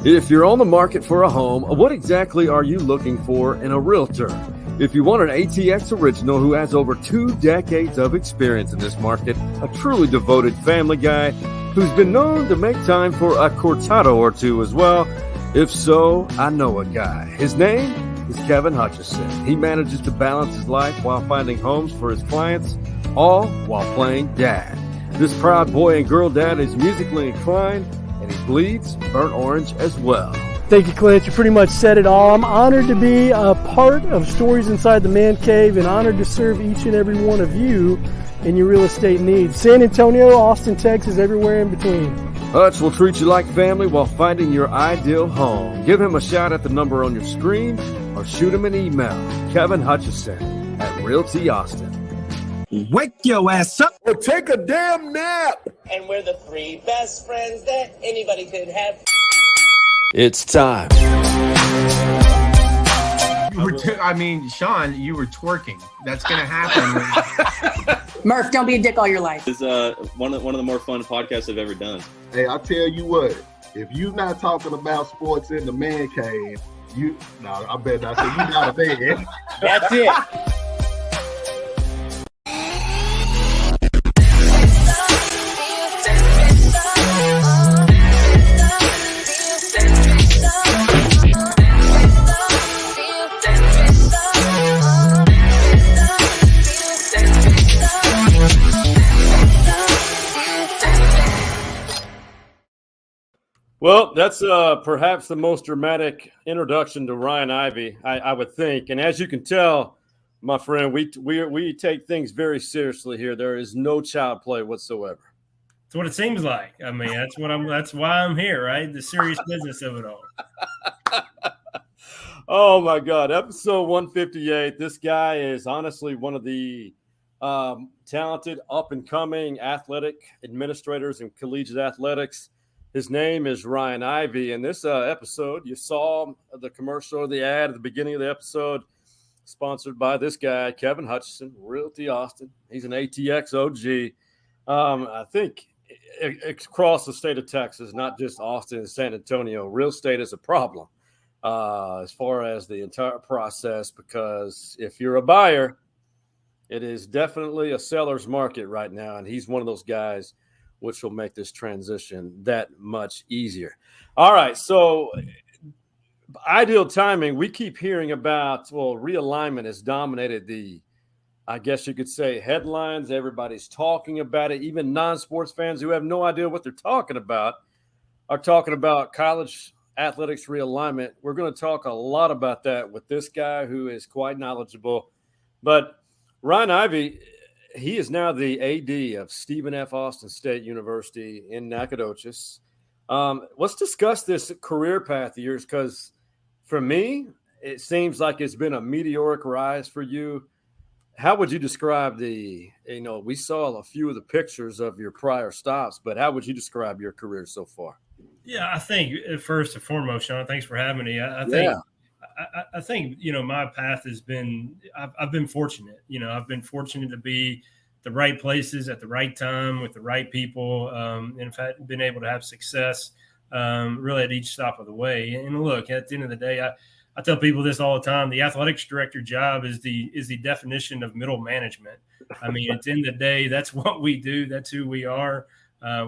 If you're on the market for a home, what exactly are you looking for in a realtor? If you want an ATX original who has over 2 decades of experience in this market, a truly devoted family guy who's been known to make time for a cortado or two as well, if so, I know a guy. His name is Kevin Hutchison. He manages to balance his life while finding homes for his clients, all while playing dad. This proud boy and girl dad is musically inclined, and he bleeds burnt orange as well. Thank you, Clint. You pretty much said it all. I'm honored to be a part of Stories Inside the Man Cave and honored to serve each and every one of you in your real estate needs. San Antonio, Austin, Texas, everywhere in between. Hutch will treat you like family while finding your ideal home. Give him a shout at the number on your screen or shoot him an email. Kevin Hutchison at Realty Austin. Wake your ass up or take a damn nap. And we're the 3 best friends that anybody could have. It's time. Sean, you were twerking. That's going to happen. Murph, don't be a dick all your life. It's one of the more fun podcasts I've ever done. Hey, I tell you what, if you're not talking about sports in the man cave, I better not say you not a man. That's it. Well, that's perhaps the most dramatic introduction to Ryan Ivey, I would think. And as you can tell, my friend, we take things very seriously here. There is no child play whatsoever. That's what it seems like. I mean, that's why I'm here, right? The serious business of it all. Oh my God, episode 158. This guy is honestly one of the talented, up and coming athletic administrators in collegiate athletics. His name is Ryan Ivey. In this episode, you saw the commercial, the ad at the beginning of the episode, sponsored by this guy, Kevin Hutchison, Realty Austin. He's an ATX OG. I think across the state of Texas, not just Austin and San Antonio, real estate is a problem as far as the entire process, because if you're a buyer, it is definitely a seller's market right now, and he's one of those guys which will make this transition that much easier. All right, so ideal timing, we keep hearing about, realignment has dominated I guess you could say, headlines. Everybody's talking about it. Even non-sports fans who have no idea what they're talking about are talking about college athletics realignment. We're going to talk a lot about that with this guy who is quite knowledgeable. But Ryan Ivey, he is now the AD of Stephen F. Austin State University in Nacogdoches. Let's discuss this career path of yours, because for me, it seems like it's been a meteoric rise for you. How would you describe we saw a few of the pictures of your prior stops, but how would you describe your career so far? Yeah, I think first and foremost, Sean, thanks for having me. I think, my path has been, I've been fortunate. I've been fortunate to be the right places at the right time with the right people. And in fact, been able to have success really at each stop of the way. And look, at the end of the day, I tell people this all the time. The athletics director job is the definition of middle management. I mean, at the end of the day, that's what we do. That's who we are,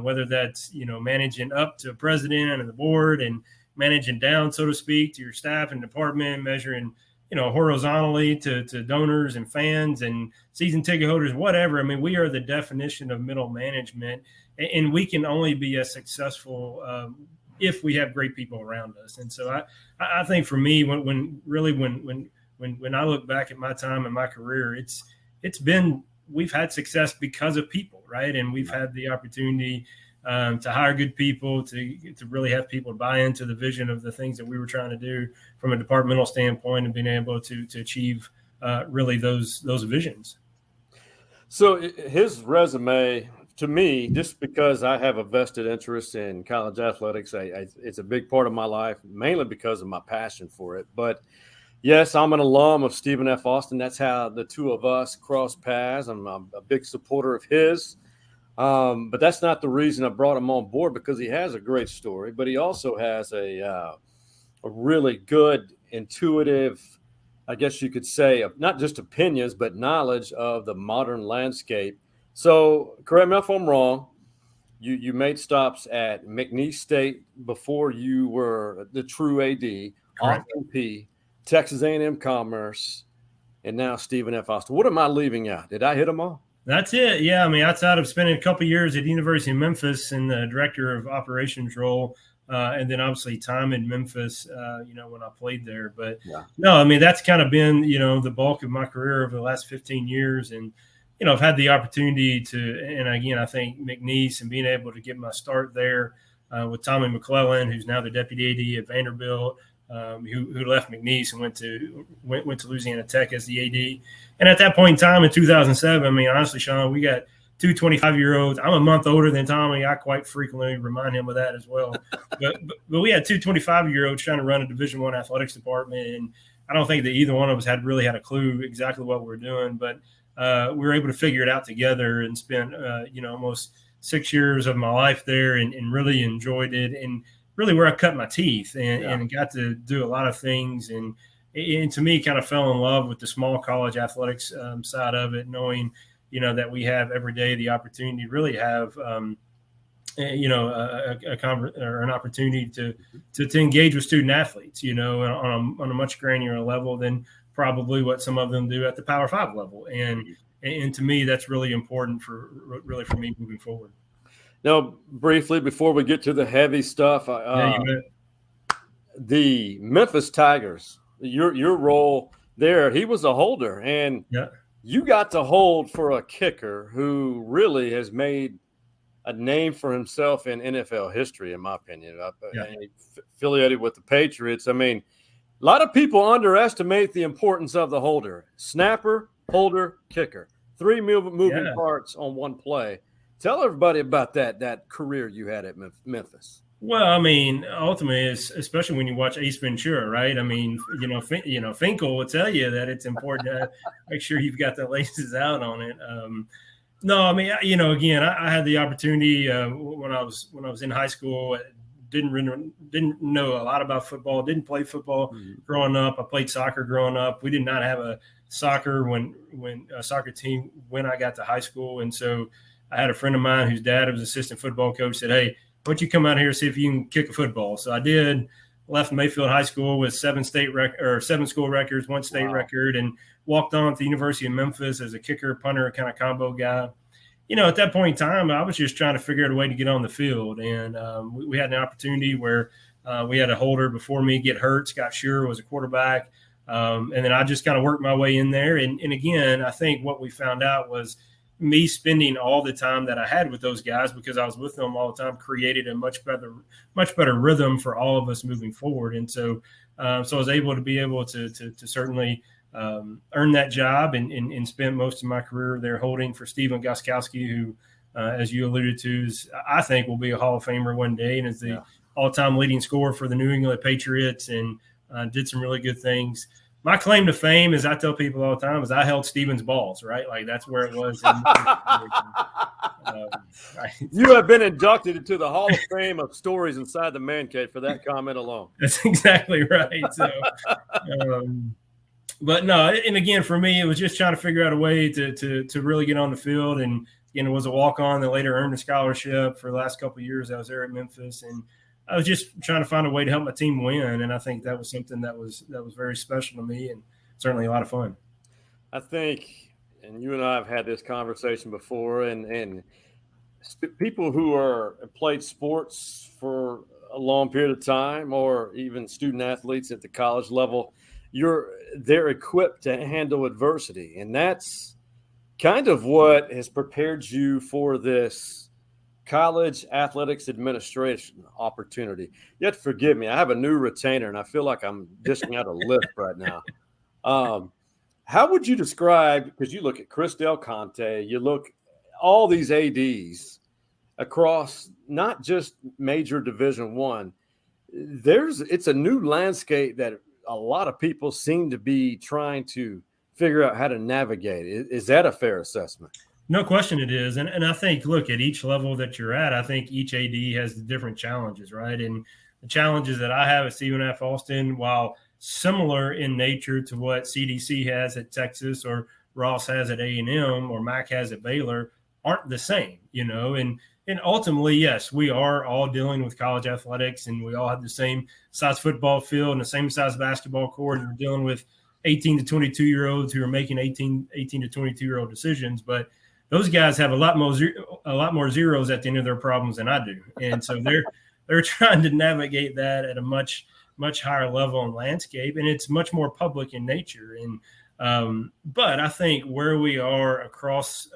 whether that's, managing up to president and the board and managing down, so to speak, to your staff and department, measuring, horizontally to donors and fans and season ticket holders, whatever. I mean, we are the definition of middle management, and we can only be as successful if we have great people around us. And so I think for me, when I look back at my time and my career, it's been, we've had success because of people, right? And we've had the opportunity to hire good people, to really have people buy into the vision of the things that we were trying to do from a departmental standpoint, and being able to achieve really those visions. So his resume, to me, just because I have a vested interest in college athletics, it's a big part of my life, mainly because of my passion for it. But yes, I'm an alum of Stephen F. Austin. That's how the two of us crossed paths. I'm a big supporter of his. But that's not the reason I brought him on board, because he has a great story, but he also has a really good, intuitive, I guess you could say, not just opinions, but knowledge of the modern landscape. So correct me if I'm wrong. You made stops at McNeese State before you were the true AD, Austin P, Texas A&M Commerce, and now Stephen F. Austin. What am I leaving out? Did I hit them all? That's it. Yeah. I mean, outside of spending a couple of years at the University of Memphis in the director of operations role, and then obviously time in Memphis, when I played there. But no, I mean, that's kind of been, the bulk of my career over the last 15 years. And, I've had the opportunity to, and again, I think McNeese and being able to get my start there with Tommy McClellan, who's now the deputy AD at Vanderbilt, who left McNeese and went to Louisiana Tech as the AD. And at that point in time in 2007, I mean, honestly, Sean, we got two 25-year-olds. I'm a month older than Tommy. I quite frequently remind him of that as well. But we had two 25-year-olds trying to run a Division I athletics department, and I don't think that either one of us had a clue exactly what we were doing. But we were able to figure it out together and spent, almost 6 years of my life there and really enjoyed it, and really where I cut my teeth and got to do a lot of things. And to me, kind of fell in love with the small college athletics side of it, knowing, that we have every day the opportunity to really have, an opportunity to engage with student athletes, on a much granular level than probably what some of them do at the Power 5 level. And to me, that's really important for me moving forward. Now, briefly, before we get to the heavy stuff, the Memphis Tigers, your role there, he was a holder, and you got to hold for a kicker who really has made a name for himself in NFL history, in my opinion. Affiliated with the Patriots. I mean, a lot of people underestimate the importance of the holder. Snapper, holder, kicker. 3 moving parts on one play. Tell everybody about that career you had at Memphis. Well, I mean, ultimately, especially when you watch Ace Ventura, right? I mean, Finkel will tell you that it's important to make sure you've got the laces out on it. No, I mean, again, I had the opportunity when I was in high school. Didn't know a lot about football. Didn't play football growing up. I played soccer growing up. We did not have a soccer soccer team when I got to high school, and so I had a friend of mine whose dad was assistant football coach. Said, "Hey, why don't you come out here and see if you can kick a football?" So I did. Left Mayfield High School with 7 school records, 1 state record, and walked on to the University of Memphis as a kicker, punter, kind of combo guy. At that point in time, I was just trying to figure out a way to get on the field. And we had an opportunity where we had a holder before me get hurt. Scott Shearer was a quarterback. And then I just kind of worked my way in there. And again, I think what we found out was me spending all the time that I had with those guys, because I was with them all the time, created a much better rhythm for all of us moving forward. And so I was able to certainly earn that job and spent most of my career there holding for Stephen Gostkowski, who, as you alluded to, I think will be a Hall of Famer one day, and is the all-time leading scorer for the New England Patriots, and did some really good things. My claim to fame, as I tell people all the time, is I held Stephen's balls, right? Like, that's where it was. You have been inducted into the Hall of Fame of stories inside the man cave for that comment alone. That's exactly right. So, but no, and again, for me, it was just trying to figure out a way to really get on the field. And it was a walk-on that later earned a scholarship for the last couple of years I was there at Memphis. And I was just trying to find a way to help my team win. And I think that was something that was very special to me, and certainly a lot of fun. I think, and you and I have had this conversation before, and people who played sports for a long period of time, or even student athletes at the college level, they're equipped to handle adversity. And that's kind of what has prepared you for this college athletics administration opportunity. You have to forgive me. I have a new retainer, and I feel like I'm dishing out a lift right now. How would you describe, because you look at Chris Del Conte, you look all these ADs across not just major Division I, it's a new landscape that a lot of people seem to be trying to figure out how to navigate. Is that a fair assessment? No question it is. And I think, look, at each level that you're at, I think each AD has the different challenges, right? And the challenges that I have at Stephen F. Austin, while similar in nature to what CDC has at Texas or Ross has at A&M or Mac has at Baylor, aren't the same, and ultimately, yes, we are all dealing with college athletics, and we all have the same size football field and the same size basketball court, and we're dealing with 18 to 22-year-olds who are making 18 to 22-year-old decisions. But those guys have a lot more zeros at the end of their problems than I do, and so they're trying to navigate that at a much higher level and landscape, and it's much more public in nature. And but I think where we are across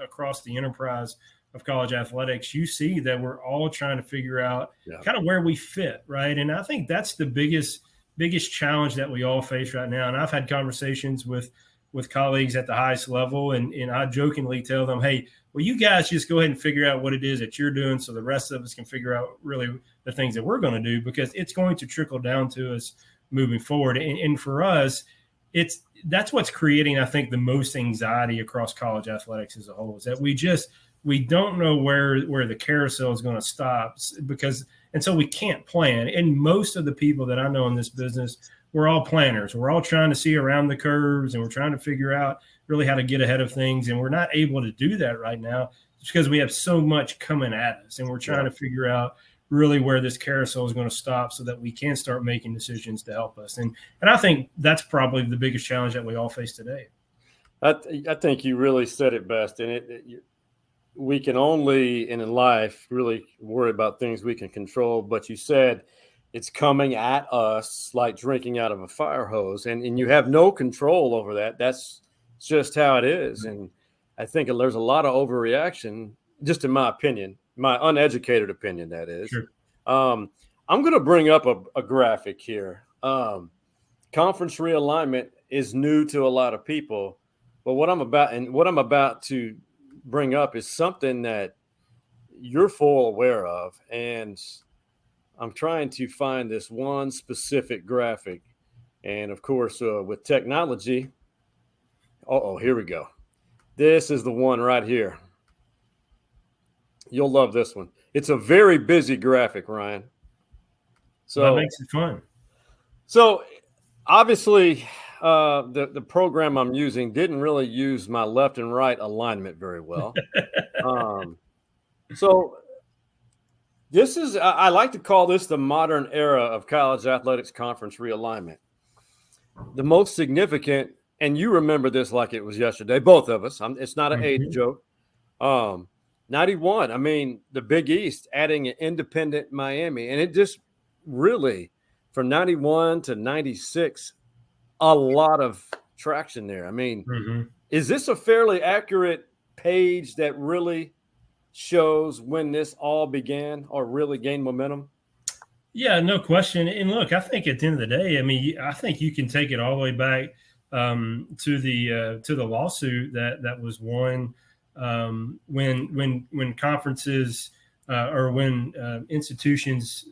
the enterprise of college athletics, you see that we're all trying to figure out kind of where we fit, right? And I think that's the biggest challenge that we all face right now. And I've had conversations with colleagues at the highest level, and I jokingly tell them, hey, well, you guys just go ahead and figure out what it is that you're doing so the rest of us can figure out really the things that we're going to do, because it's going to trickle down to us moving forward. And for us, that's what's creating, I think, the most anxiety across college athletics as a whole, is that we don't know where the carousel is going to stop, and so we can't plan. And most of the people that I know in this business, we're all planners. We're all trying to see around the curves, and we're trying to figure out really how to get ahead of things. And we're not able to do that right now just because we have so much coming at us, and we're trying to figure out really where this carousel is going to stop so that we can start making decisions to help us. And I think that's probably the biggest challenge that we all face today. I think you really said it best. And we can only, in life, really worry about things we can control. But you said it's coming at us like drinking out of a fire hose, and you have no control over that. That's just how it is. And I think there's a lot of overreaction, just in my opinion, my uneducated opinion, that is. Sure. I'm going to bring up a graphic here. Conference realignment is new to a lot of people, but what I'm about to bring up is something that you're full aware of, and I'm trying to find this one specific graphic. And of course, with technology, here we go. This is the one right here. You'll love this one. It's a very busy graphic, Ryan. So that makes it fun. So obviously, the program I'm using didn't really use my left and right alignment very well. So this is, I like to call this the modern era of college athletics conference realignment. The most significant, and you remember this like it was yesterday, both of us. It's not an age joke. 91, I mean, the Big East adding an independent Miami, and it just really, from 91 to 96, a lot of traction there. I mean, is this a fairly accurate page that really shows when this all began or really gained momentum? Yeah, no question. And look, I think at the end of the day, I mean, I think you can take it all the way back to the lawsuit that was won when conferences or when institutions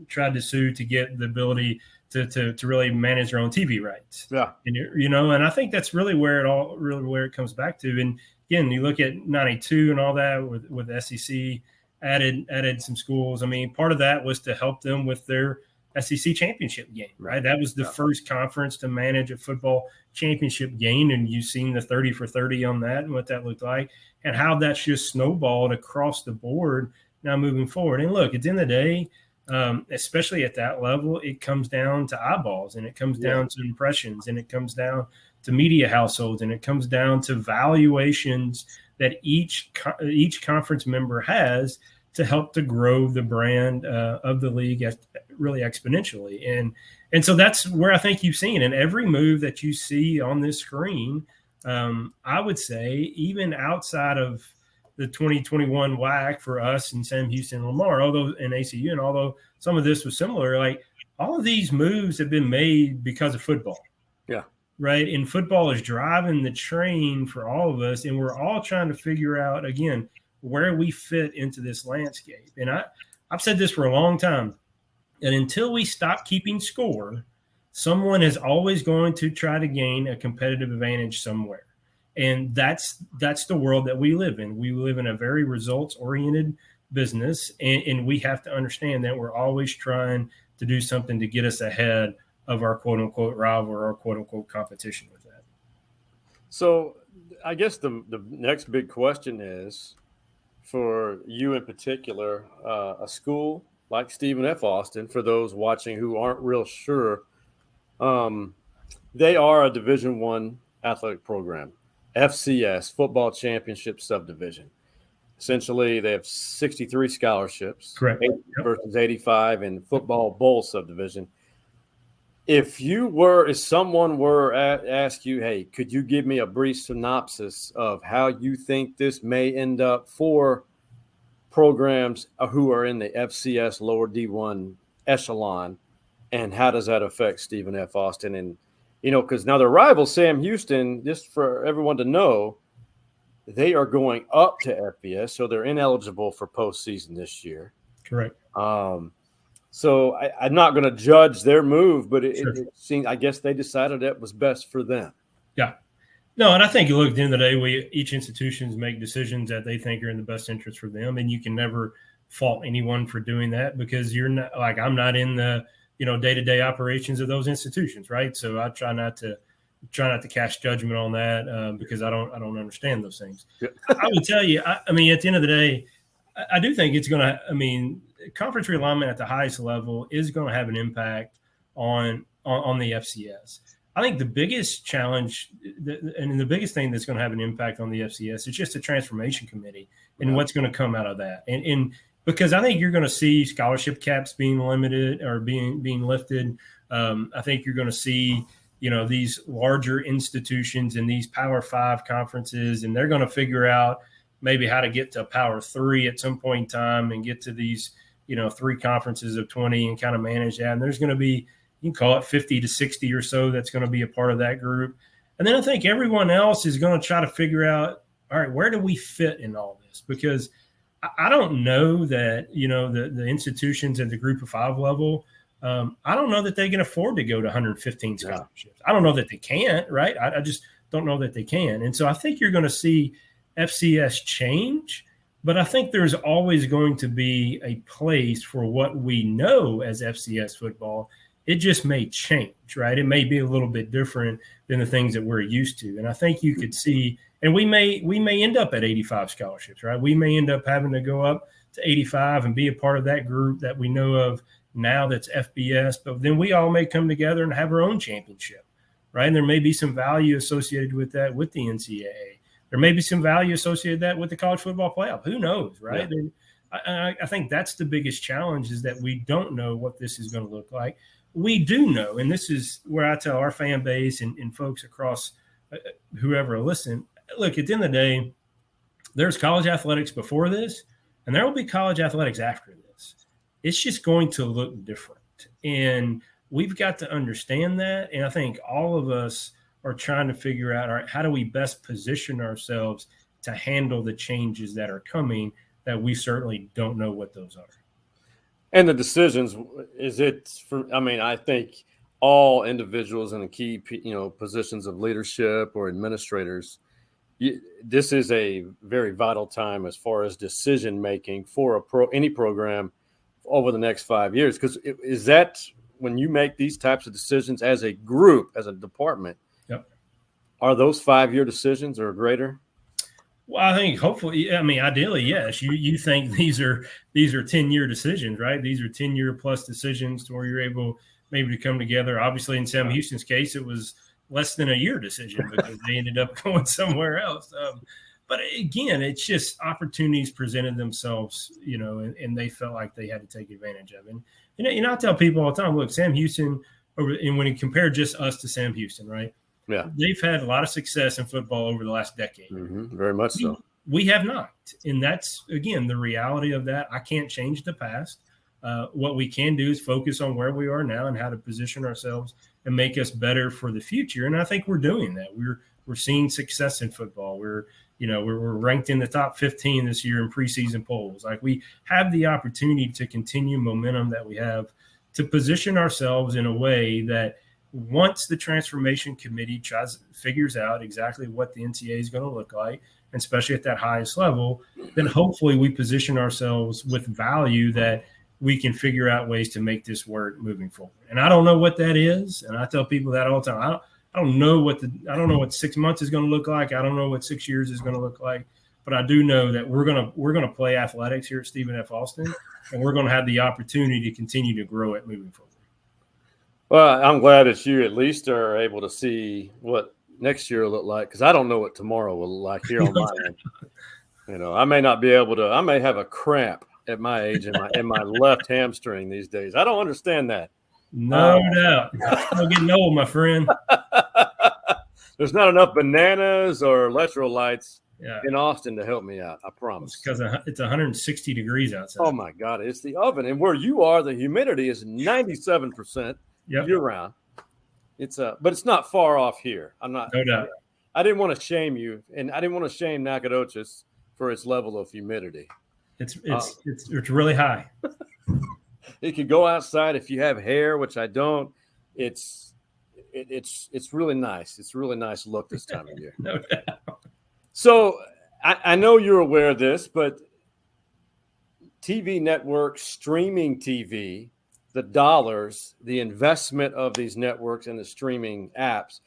tried to sue to get the ability to really manage their own TV rights. Yeah, and I think that's really where it comes back to. And again, you look at 92 and all that with SEC added some schools. I mean, part of that was to help them with their SEC championship game, right? That was the first conference to manage a football championship game, and you've seen the 30 for 30 on that and what that looked like, and how that's just snowballed across the board now moving forward. And look, at the end of the day, especially at that level, it comes down to eyeballs, and it comes down to impressions, and it comes down to media households, and it comes down to valuations that each conference member has to help to grow the brand of the league really exponentially. And so that's where I think you've seen in every move that you see on this screen, I would say, even outside of the 2021 WAC for us and Sam Houston and Lamar, although in ACU, and although some of this was similar, like all of these moves have been made because of football. Yeah. Right. And football is driving the train for all of us. And we're all trying to figure out, again, where we fit into this landscape. And I've said this for a long time, that until we stop keeping score, someone is always going to try to gain a competitive advantage somewhere. And that's the world that we live in. We live in a very results-oriented business, and we have to understand that we're always trying to do something to get us ahead of our quote-unquote rival or our quote-unquote competition with that. So I guess the next big question is, for you in particular, a school like Stephen F. Austin, for those watching who aren't real sure, they are a Division I athletic program, FCS, Football Championship Subdivision. Essentially, they have 63 scholarships, correct, versus 85 in Football Bowl Subdivision. If someone were to ask you, hey, could you give me a brief synopsis of how you think this may end up for programs who are in the FCS lower D1 echelon, and how does that affect Stephen F. Austin? And, because now their rival, Sam Houston, just for everyone to know, they are going up to FBS, so they're ineligible for postseason this year. Correct. So I'm not going to judge their move, but Sure. it seemed, I guess they decided that was best for them. Yeah. No, and I think, look, at the end of the day, each institutions make decisions that they think are in the best interest for them, and you can never fault anyone for doing that, because you're not, like, I'm not in the day-to-day operations of those institutions, right? So I try not to cast judgment on that because I don't understand those things. Yeah. I would tell you, I mean, at the end of the day, I do think it's going to. I mean, conference realignment at the highest level is going to have an impact on the FCS. I think the biggest challenge and the biggest thing that's going to have an impact on the FCS is just the transformation committee and what's going to come out of that. And because I think you're going to see scholarship caps being limited or being lifted. I think you're going to see, these larger institutions and these Power 5 conferences, and they're going to figure out maybe how to get to Power 3 at some point in time and get to these, 3 conferences of 20 and kind of manage that. And there's going to be, you can call it 50 to 60 or so that's going to be a part of that group. And then I think everyone else is going to try to figure out, all right, where do we fit in all this? Because I don't know that, the institutions at the group of 5 level, I don't know that they can afford to go to 115 scholarships. I don't know that they can't, right? I just don't know that they can. And so I think you're going to see FCS change, but I think there's always going to be a place for what we know as FCS football. It just may change, right? It may be a little bit different than the things that we're used to. And I think you could see, and we may end up at 85 scholarships, right? We may end up having to go up to 85 and be a part of that group that we know of now that's FBS, but then we all may come together and have our own championship, right? And there may be some value associated with that with the NCAA. There may be some value associated with that with the college football playoff. Who knows, right? Yeah. I think that's the biggest challenge, is that we don't know what this is going to look like. We do know, and this is where I tell our fan base and folks across whoever listen, look, at the end of the day, there's college athletics before this, and there will be college athletics after this. It's just going to look different. And we've got to understand that. And I think all of us are trying to figure out, all right, how do we best position ourselves to handle the changes that are coming that we certainly don't know what those are. And the decisions, I think all individuals in the key, positions of leadership or administrators, this is a very vital time as far as decision making for any program over the next 5 years. Because is that when you make these types of decisions as a group, as a department, yep, are those 5-year decisions or greater? Well, I think hopefully, ideally, yes. You think these are 10-year decisions, right? These are 10-year plus decisions to where you're able maybe to come together. Obviously, in Sam Houston's case, it was less than a year decision because they ended up going somewhere else. But again, it's just opportunities presented themselves, and they felt like they had to take advantage of it. And I tell people all the time, look, Sam Houston, and when you compare just us to Sam Houston, right? Yeah, they've had a lot of success in football over the last decade. Mm-hmm. Very much so. We have not. And that's, again, the reality of that. I can't change the past. What we can do is focus on where we are now and how to position ourselves and make us better for the future. And I think we're doing that. We're seeing success in football. We're ranked in the top 15 this year in preseason polls. Like, we have the opportunity to continue momentum that we have to position ourselves in a way that once the transformation committee figures out exactly what the NCAA is going to look like, and especially at that highest level, then hopefully we position ourselves with value that we can figure out ways to make this work moving forward. And I don't know what that is. And I tell people that all the time. I don't know what 6 months is going to look like. I don't know what 6 years is going to look like. But I do know that we're going to play athletics here at Stephen F. Austin, and we're going to have the opportunity to continue to grow it moving forward. Well, I'm glad that you at least are able to see what next year will look like, because I don't know what tomorrow will look like here on my end. You know, I may not be able to. I may have a cramp at my age in my left hamstring these days. I don't understand that. No doubt. I'm getting old, my friend. There's not enough bananas or electrolytes Yeah. in Austin to help me out. I promise. Because it's 160 degrees outside. Oh my God, it's the oven, and where you are, the humidity is 97% year round. But it's not far off here. I'm not. No doubt. I didn't want to shame you, and I didn't want to shame Nacogdoches for its level of humidity. It's really high. You could go outside if you have hair, which I don't. It's really nice. It's a really nice look this time of year. No doubt. So I know you're aware of this, but TV networks, streaming TV, the dollars, the investment of these networks and the streaming apps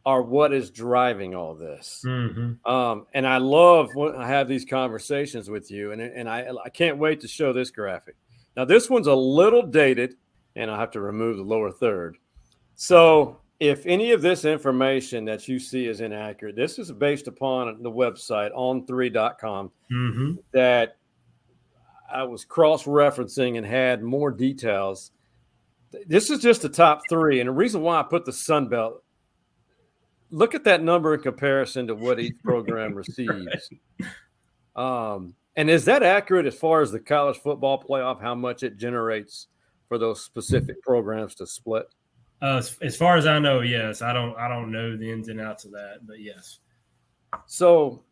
are what is driving all this. Mm-hmm. And I love when I have these conversations with you, and I can't wait to show this graphic. Now, this one's a little dated, and I'll have to remove the lower third. So if any of this information that you see is inaccurate, this is based upon the website on3.com Mm-hmm. that I was cross-referencing and had more details. This is just the top three. And the reason why I put the Sun Belt, look at that number in comparison to what each program receives. And is that accurate as far as the college football playoff, how much it generates for those specific programs to split? As far as I know, yes. I don't know the ins and outs of that, but yes. So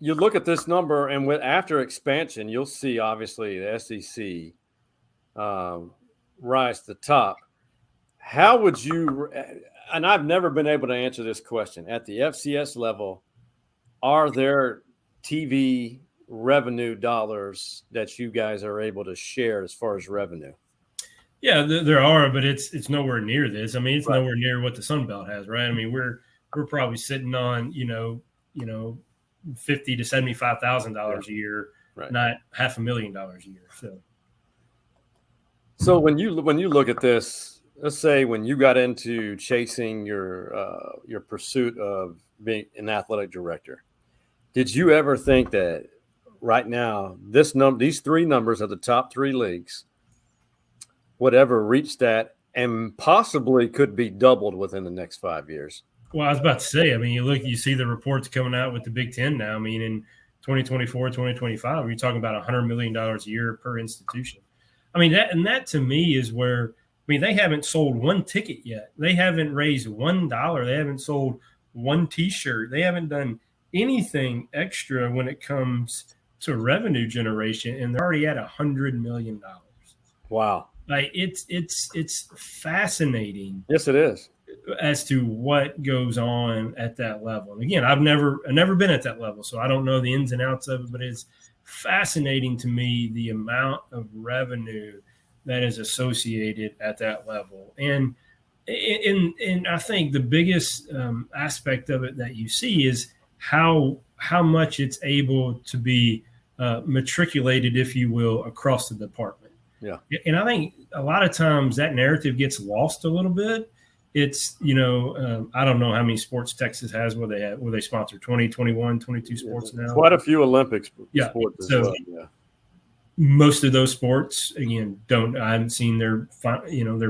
you look at this number, and after expansion, you'll see obviously the SEC rise to the top. How would you? And I've never been able to answer this question at the FCS level. Are there TV revenue dollars that you guys are able to share as far as revenue? Yeah, there are, but it's nowhere near this. I mean, it's nowhere near what the Sun Belt has, right? I mean, we're probably sitting on $50,000 to $75,000 a year, not $500,000 a year. So when you look at this, let's say when you got into chasing your pursuit of being an athletic director, did you ever think that right now these three numbers are the top three leagues would ever reach that and possibly could be doubled within the next 5 years? Well, I was about to say, I mean, you see the reports coming out with the Big Ten now. I mean, in 2024, 2025, you're talking about $100 million a year per institution. I mean, that to me is where, I mean, they haven't sold one ticket yet. They haven't raised $1. They haven't sold one T-shirt. They haven't done anything extra when it comes to revenue generation, and they're already at $100 million. Wow. Like it's fascinating. Yes, it is. As to what goes on at that level. And again, I've never been at that level, so I don't know the ins and outs of it, but it's fascinating to me the amount of revenue that is associated at that level. And I think the biggest aspect of it that you see is how much it's able to be matriculated, if you will, across the department. Yeah. And I think a lot of times that narrative gets lost a little bit. It's, I don't know how many sports Texas has where they sponsor 20, 21, 22 sports now. Quite a few Olympic sports as so well. Yeah. Most of those sports, again, I haven't seen their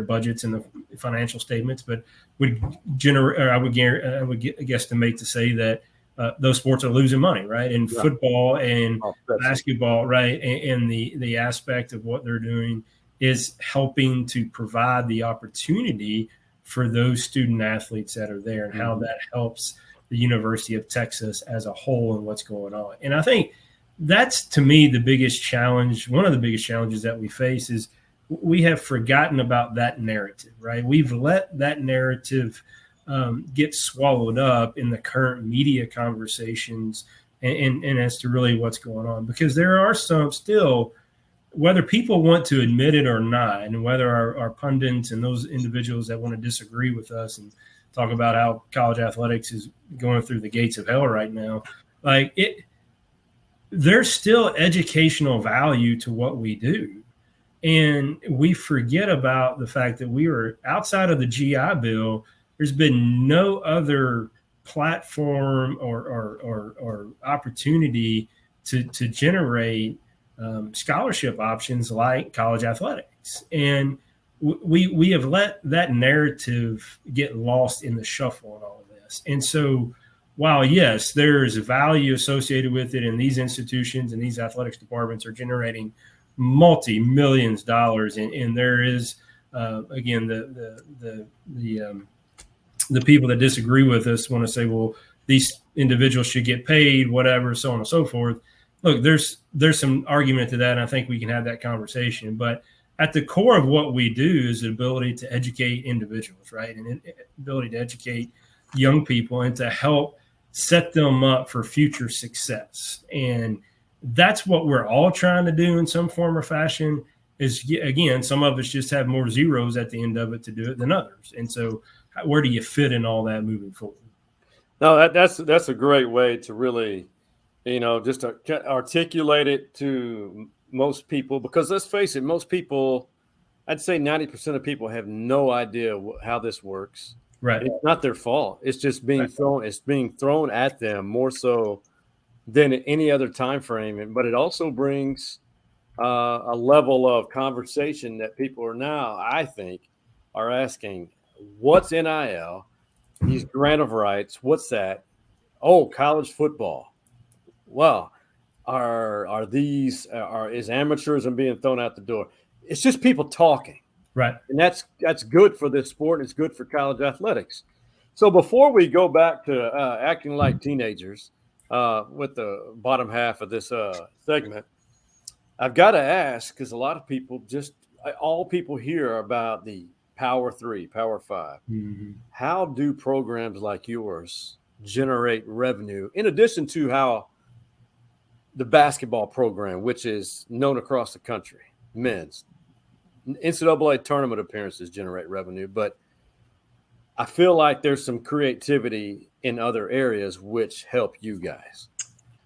budgets and the financial statements, but I would guesstimate to say that those sports are losing money, right? And football and basketball, right? And the aspect of what they're doing is helping to provide the opportunity for those student athletes that are there, and how that helps the University of Texas as a whole and what's going on. And I think that's, to me, the biggest challenge. One of the biggest challenges that we face is we have forgotten about that narrative, right? We've let that narrative get swallowed up in the current media conversations and as to really what's going on, because there are some still, whether people want to admit it or not, and whether our pundits and those individuals that want to disagree with us and talk about how college athletics is going through the gates of hell right now, there's still educational value to what we do. And we forget about the fact that we are outside of the GI Bill. There's been no other platform or opportunity to generate scholarship options like college athletics. And we have let that narrative get lost in the shuffle in all of this. And so while, yes, there's value associated with it, and these institutions and these athletics departments are generating multi-millions of dollars, and there is again the people that disagree with us want to say, well, these individuals should get paid, whatever, so on and so forth. Look, there's some argument to that, and I think we can have that conversation. But at the core of what we do is the ability to educate individuals, right, and ability to educate young people and to help set them up for future success. And that's what we're all trying to do in some form or fashion. Is, again, some of us just have more zeros at the end of it to do it than others. And so where do you fit in all that moving forward? No, that's a great way to really, just articulate it to most people, because let's face it, most people, I'd say 90% of people have no idea how this works. Right. It's not their fault. It's just being thrown. It's being thrown at them more so than at any other time frame. But it also brings a level of conversation that people are now, I think, are asking, what's NIL? These grant of rights, what's that? Oh, college football. Well, is amateurism being thrown out the door? It's just people talking. Right. And that's good for this sport, and it's good for college athletics. So before we go back to acting like teenagers with the bottom half of this segment, I've got to ask, because a lot of people all people hear about the Power 3, Power 5. Mm-hmm. How do programs like yours generate revenue, in addition to how the basketball program, which is known across the country, men's, NCAA tournament appearances generate revenue, but I feel like there's some creativity in other areas which help you guys.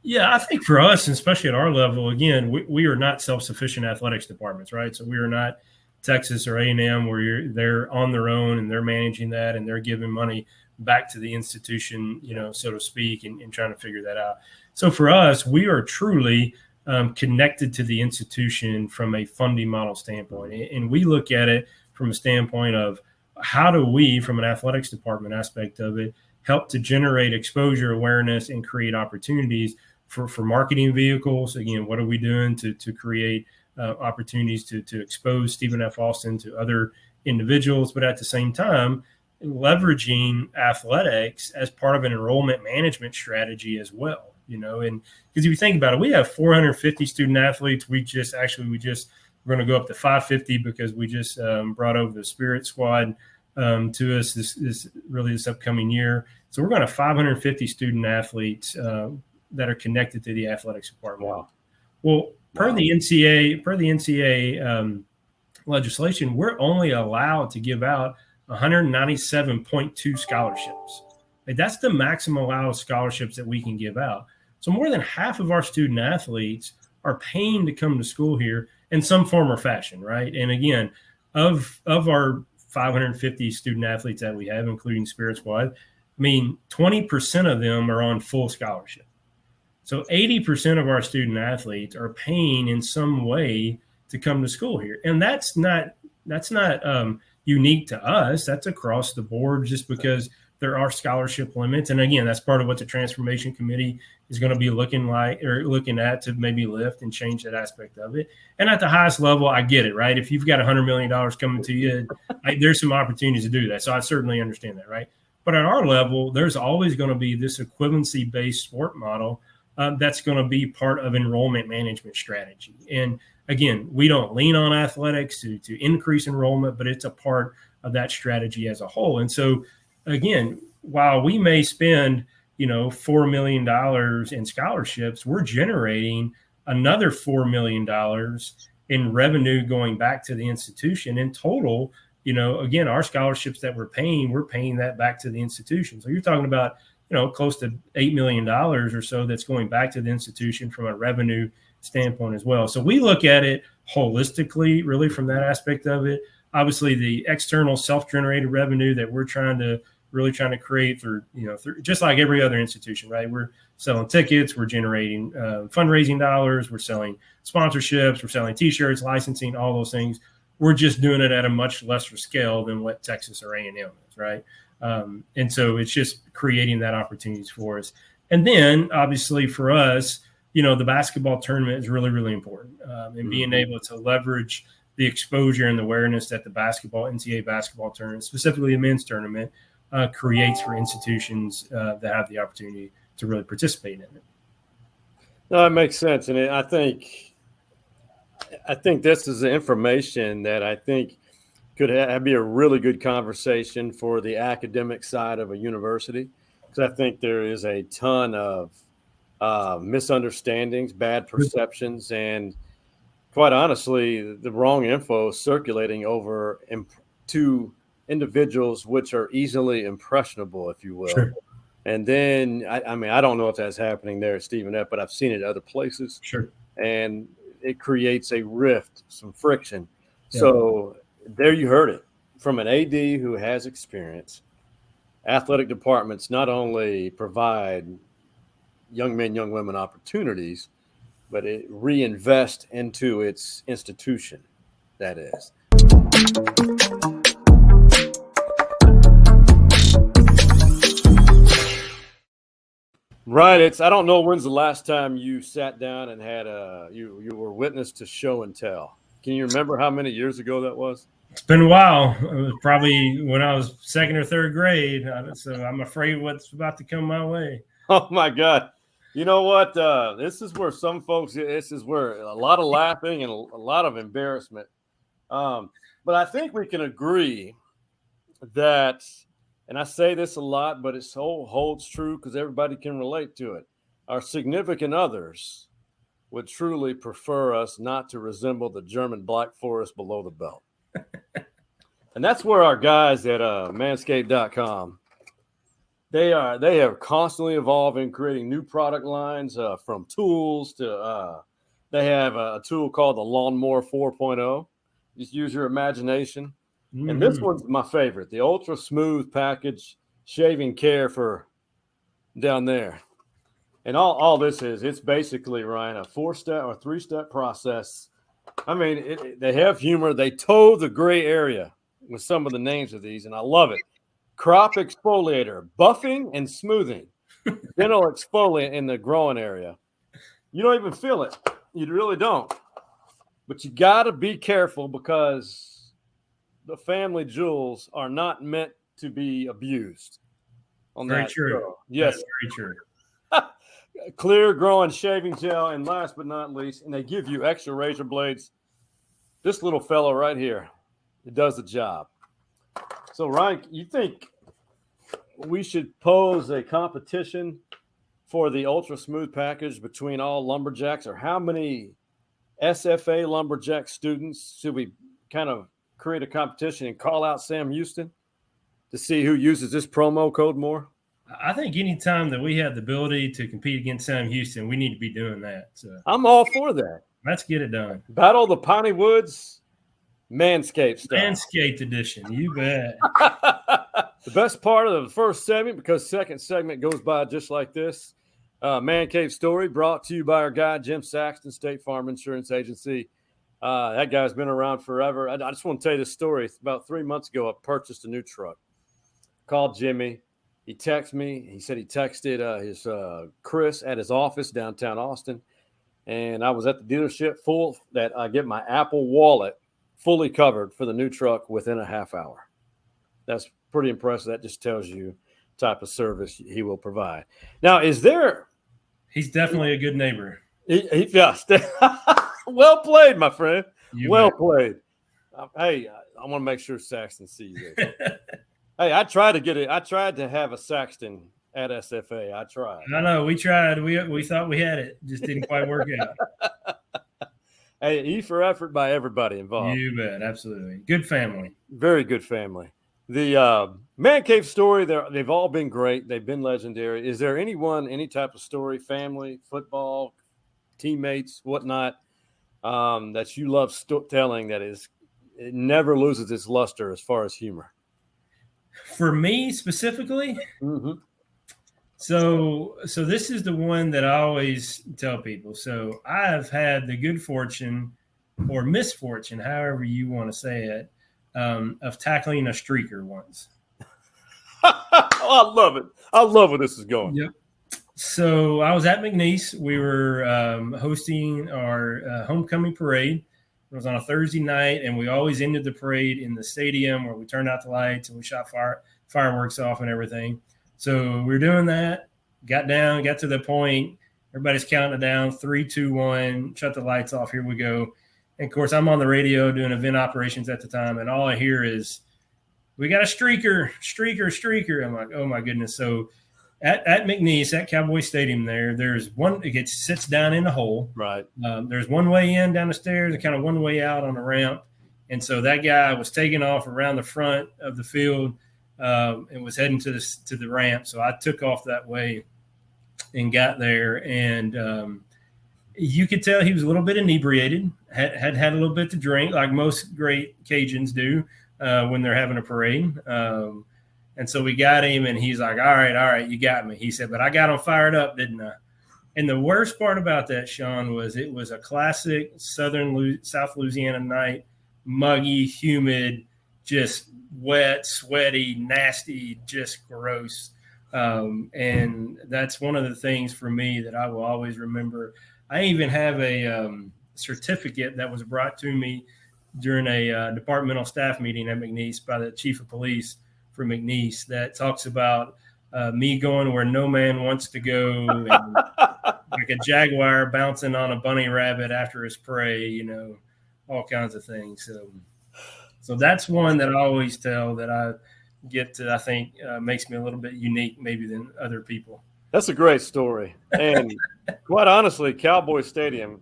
Yeah, I think for us, and especially at our level, again, we are not self-sufficient athletics departments, right? So we are not Texas or A&M where they're on their own and they're managing that and they're giving money back to the institution, so to speak, and trying to figure that out. So for us, we are truly connected to the institution from a funding model standpoint. And we look at it from a standpoint of how do we, from an athletics department aspect of it, help to generate exposure, awareness, and create opportunities for marketing vehicles. Again, what are we doing to create opportunities to expose Stephen F. Austin to other individuals, but at the same time, leveraging athletics as part of an enrollment management strategy as well. And because if you think about it, we have 450 student athletes. We're going to go up to 550 because we just brought over the Spirit Squad to us this upcoming year. So we're going to have 550 student athletes that are connected to the athletics department. Wow. Well, per the NCAA legislation, we're only allowed to give out 197.2 scholarships. That's the maximum allowed scholarships that we can give out. So more than half of our student athletes are paying to come to school here in some form or fashion, right? And again, of our 550 student athletes that we have, including Spirit Squad, 20% of them are on full scholarship. So 80% of our student athletes are paying in some way to come to school here. And that's not unique to us. That's across the board, just because there are scholarship limits. And again, that's part of what the transformation committee is going to be looking at to maybe lift and change that aspect of it. And at the highest level, I get it, right? If you've got $100 million coming to you, there's some opportunities to do that. So I certainly understand that, right? But at our level, there's always going to be this equivalency-based sport model that's going to be part of enrollment management strategy. And again, we don't lean on athletics to increase enrollment, but it's a part of that strategy as a whole. And so, again, while we may spend, $4 million in scholarships, we're generating another $4 million in revenue going back to the institution. In total, again, our scholarships that we're paying that back to the institution. So you're talking about, close to $8 million or so that's going back to the institution from a revenue standpoint as well. So we look at it holistically, really, from that aspect of it. Obviously, the external self-generated revenue that we're trying to create through just like every other institution, right? We're selling tickets, we're generating fundraising dollars, we're selling sponsorships, we're selling T-shirts, licensing, all those things. We're just doing it at a much lesser scale than what Texas or A&M is, right? And so it's just creating that opportunities for us. And then, obviously, for us, the basketball tournament is really, really important. And being able to leverage the exposure and the awareness that the NCAA basketball tournament, specifically the men's tournament, creates for institutions that have the opportunity to really participate in it. No, it makes sense. And I think this is the information that I think could be a really good conversation for the academic side of a university, because I think there is a ton of misunderstandings, bad perceptions, and quite honestly, the wrong info circulating over to individuals which are easily impressionable, if you will. Sure. And then, I don't know if that's happening there at Stephen F., but I've seen it other places. Sure. And it creates a rift, some friction. Yeah. So there you heard it from an AD who has experience. Athletic departments not only provide young men, young women opportunities, but it reinvest into its institution, that is. Right. I don't know when's the last time you sat down and had you were witness to show and tell. Can you remember how many years ago that was? It's been a while. It was probably when I was second or third grade. So I'm afraid what's about to come my way. Oh my God. You know what? This is where a lot of laughing and a lot of embarrassment. But I think we can agree that, and I say this a lot, but it holds true because everybody can relate to it. Our significant others would truly prefer us not to resemble the German Black Forest below the belt. And that's where our guys at manscaped.com, they are constantly evolving, creating new product lines from tools to they have a tool called the Lawnmower 4.0. Just use your imagination. Mm-hmm. And this one's my favorite, the Ultra Smooth Package Shaving Care for down there. And all this it's basically, Ryan, a 4-step or 3-step process. They have humor. They toe the gray area with some of the names of these, and I love it. Crop exfoliator, buffing and smoothing, dental exfoliant in the growing area. You don't even feel it. You really don't. But you got to be careful because the family jewels are not meant to be abused. Very true. Yes. That's very true. Clear growing shaving gel, and last but not least, and they give you extra razor blades. This little fellow right here, it does the job. So, Ryan, you think we should pose a competition for the Ultra Smooth Package between all lumberjacks, or how many SFA lumberjack students should we kind of create a competition and call out Sam Houston to see who uses this promo code more? I think anytime that we have the ability to compete against Sam Houston, we need to be doing that. So I'm all for that. Let's get it done. Battle of the Piney Woods, Manscaped style. Manscaped edition, you bet. The best part of the first segment, because second segment goes by just like this. Man Cave Story brought to you by our guy, Jim Saxton, State Farm Insurance Agency. That guy's been around forever. I just want to tell you this story. About 3 months ago, I purchased a new truck. Called Jimmy. He texted me. He said he texted his Chris at his office downtown Austin. And I was at the dealership that I get my Apple Wallet fully covered for the new truck within a half hour. That's pretty impressive. That just tells you the type of service he will provide. Now, is there – He's definitely a good neighbor. Yes. Well played, my friend. You played. Hey, I want to make sure Saxton sees it. Hey, I tried to get it. I tried to have a Saxton at SFA. I tried. I know. We tried. We thought we had it. Just didn't quite work out. Hey, E for effort by everybody involved. You bet. Absolutely. Good family. Very good family. The Man Cave story, they've all been great. They've been legendary. Is there any type of story, family, football, teammates, whatnot, that you love telling it never loses its luster as far as humor? For me specifically? Mm-hmm. So this is the one that I always tell people. So I have had the good fortune or misfortune, however you want to say it, of tackling a streaker once. I love it. I love where this is going. Yep. So I was at McNeese. We were hosting our homecoming parade. It was on a Thursday night, and we always ended the parade in the stadium where we turned out the lights and we shot fireworks off and everything. So we were doing that, got to the point. Everybody's counting it down, 3, 2, 1, shut the lights off. Here we go. And, of course, I'm on the radio doing event operations at the time, and all I hear is, we got a streaker. I'm like, oh, my goodness. So at McNeese, at Cowboy Stadium there's one – it sits down in a hole. Right. There's one way in down the stairs and kind of one way out on the ramp. And so that guy was taking off around the front of the field and was heading to the ramp. So I took off that way and got there, and you could tell he was a little bit inebriated, had a little bit to drink, like most great Cajuns do when they're having a parade. And so we got him, and he's like, all right, you got me. He said, but I got him fired up, didn't I? And the worst part about that, Sean, was it was a classic South Louisiana night, muggy, humid, just wet, sweaty, nasty, just gross. And that's one of the things for me that I will always remember. I even have a certificate that was brought to me during a departmental staff meeting at McNeese by the chief of police for McNeese that talks about me going where no man wants to go, and like a jaguar bouncing on a bunny rabbit after his prey, all kinds of things. So that's one that I always tell that I get to, I think makes me a little bit unique maybe than other people. That's a great story. And quite honestly, Cowboy Stadium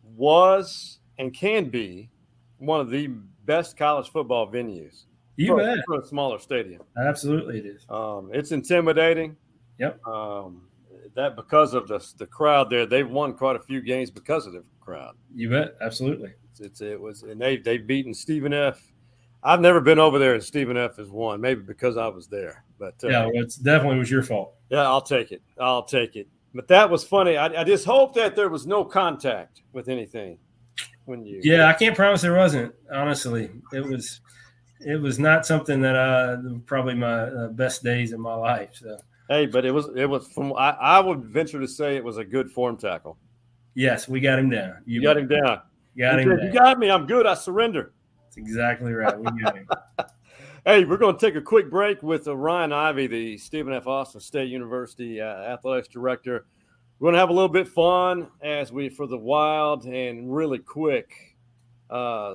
was and can be one of the best college football venues. You bet. For a smaller stadium. Absolutely it is. It's intimidating. Yep. That because of the crowd there, they've won quite a few games because of the crowd. You bet. Absolutely. It was, and they've beaten Stephen F. I've never been over there, and Stephen F. has won, maybe because I was there. But yeah, it definitely was your fault. Yeah, I'll take it. But that was funny. I just hope that there was no contact with anything when you. Yeah, I can't promise there wasn't. Honestly, it was not something that probably my best days of my life. So. Hey, but it was from. I would venture to say it was a good form tackle. Yes, we got him down. You got him down. Got him down. You got me. I'm good. I surrender. That's exactly right. We got him. Hey, we're going to take a quick break with Ryan Ivey, the Stephen F. Austin State University athletics director. We're going to have a little bit fun for the wild and really quick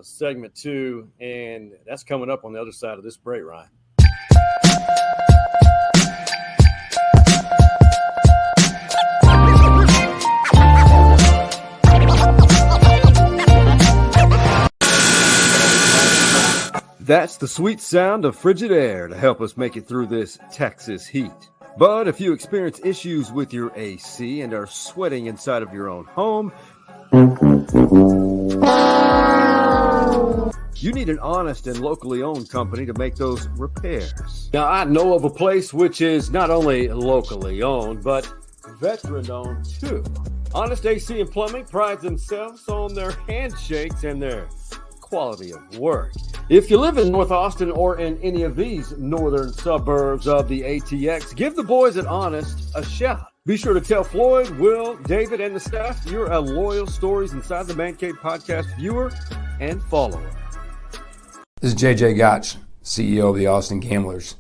segment 2, and that's coming up on the other side of this break, Ryan. That's the sweet sound of frigid air to help us make it through this Texas heat. But if you experience issues with your AC and are sweating inside of your own home, you need an honest and locally owned company to make those repairs. Now, I know of a place which is not only locally owned, but veteran owned too. Honest AC and Plumbing prides themselves on their handshakes and their quality of work. If you live in North Austin or in any of these northern suburbs of the ATX, give the boys at Honest a shout. Be sure to tell Floyd, Will, David, and the staff you're a loyal Stories Inside the Man Cave podcast viewer and follower. This is JJ Gotch, CEO of the Austin Gamblers,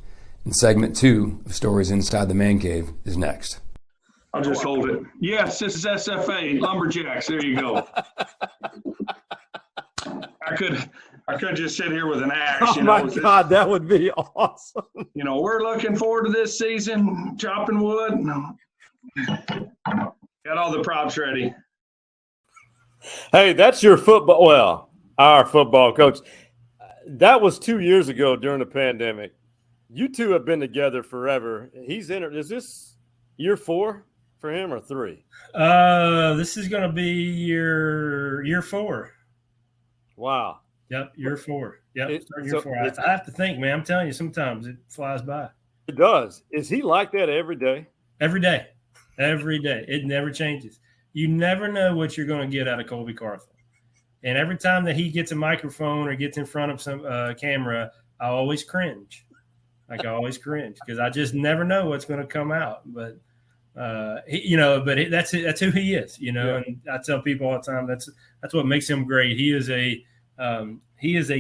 and segment 2 of Stories Inside the Man Cave is next. I'll just hold it. Yes, this is SFA, Lumberjacks. There you go. I could just sit here with an axe. Oh, my God, that would be awesome. We're looking forward to this season, chopping wood. Got all the props ready. Hey, that's your football. Well, our football coach. That was 2 years ago during the pandemic. You two have been together forever. He's entered. Is this year 4 for him or 3? This is going to be year 4. Wow. Yep, year 4. Yep, year 4. I have to think, man. I'm telling you, sometimes it flies by. It does. Is he like that every day? Every day. Every day. It never changes. You never know what you're going to get out of Colby Carthel. And every time that he gets a microphone or gets in front of some camera, I always cringe. I always cringe because I just never know what's going to come out. But that's it. That's who he is. Yeah. And I tell people all the time that's what makes him great. He is a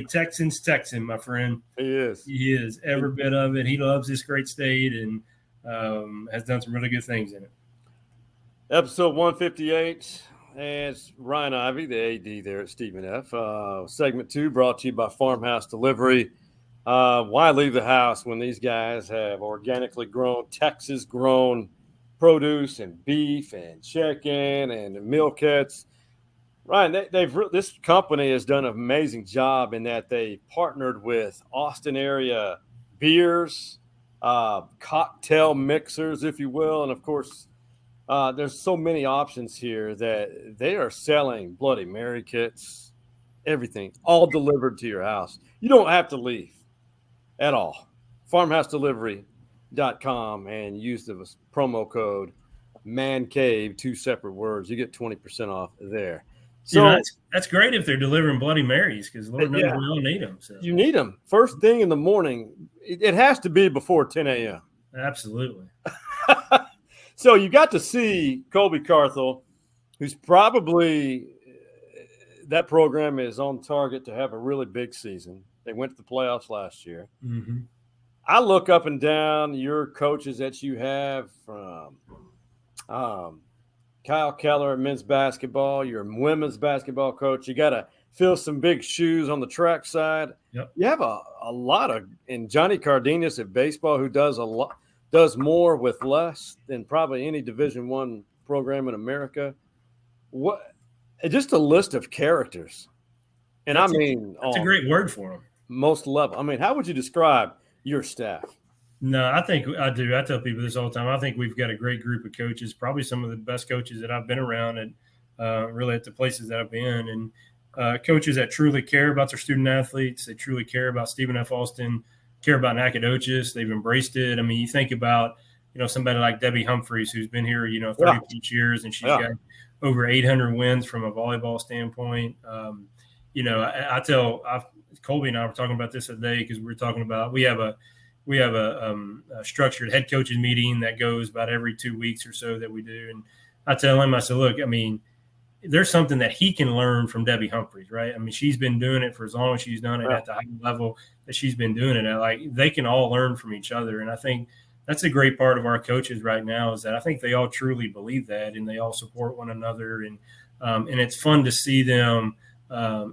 Texans Texan, my friend. He is. He is every bit of it. He loves this great state and has done some really good things in it. Episode 158. And it's Ryan Ivey, the AD there at Stephen F. Segment 2 brought to you by Farmhouse Delivery. Why leave the house when these guys have organically grown, Texas-grown produce and beef and chicken and meal kits? Ryan, this company has done an amazing job in that they partnered with Austin area beers, cocktail mixers, if you will, and of course, there's so many options here that they are selling Bloody Mary kits, everything, all delivered to your house. You don't have to leave at all. FarmhouseDelivery.com and use the promo code MANCAVE, 2 separate words. You get 20% off there. So that's great if they're delivering Bloody Marys because Lord knows we all need them. So. You need them first thing in the morning. It has to be before 10 a.m. Absolutely. So you got to see Colby Carthel, who's probably that program is on target to have a really big season. They went to the playoffs last year. Mm-hmm. I look up and down your coaches that you have from Kyle Keller, men's basketball, your women's basketball coach. You got to fill some big shoes on the track side. Yep. You have a lot of – and Johnny Cardenas at baseball who does more with less than probably any Division I program in America. Just a list of characters. And that's a great word for them. Most level. I mean, how would you describe your staff? No, I think I do. I tell people this all the time. I think we've got a great group of coaches, probably some of the best coaches that I've been around and really at the places that I've been. And coaches that truly care about their student athletes. They truly care about Stephen F. Austin, care about Nacogdoches. They've embraced it. I mean, you think about, somebody like Debbie Humphreys, who's been here, 30 years, and she's got over 800 wins from a volleyball standpoint. Colby and I were talking about this today because we were talking about we have a structured head coaches meeting that goes about every 2 weeks or so that we do. And I tell him, I said, look, I mean, there's something that he can learn from Debbie Humphreys, right? I mean, she's been doing it for as long as she's done it at the high level that she's been doing it at. Like, they can all learn from each other. And I think that's a great part of our coaches right now is that I think they all truly believe that and they all support one another. And it's fun to see them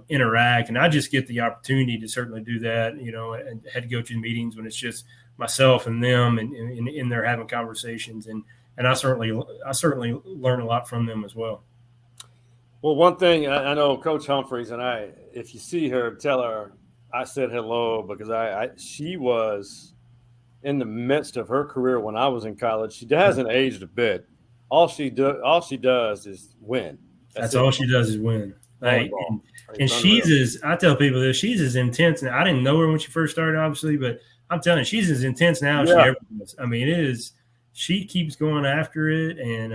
interact. And I just get the opportunity to certainly do that, at head coaching meetings when it's just myself and them and they're having conversations. And I certainly learn a lot from them as well. Well, one thing I know Coach Humphreys and if you see her, tell her I said hello because she was in the midst of her career when I was in college. She hasn't aged a bit. All she does is win. That's all she does is win. Like, and I tell people this, she's as intense. And I didn't know her when she first started, obviously, but I'm telling you, she's as intense now as she ever was. I mean, it is. She keeps going after it, and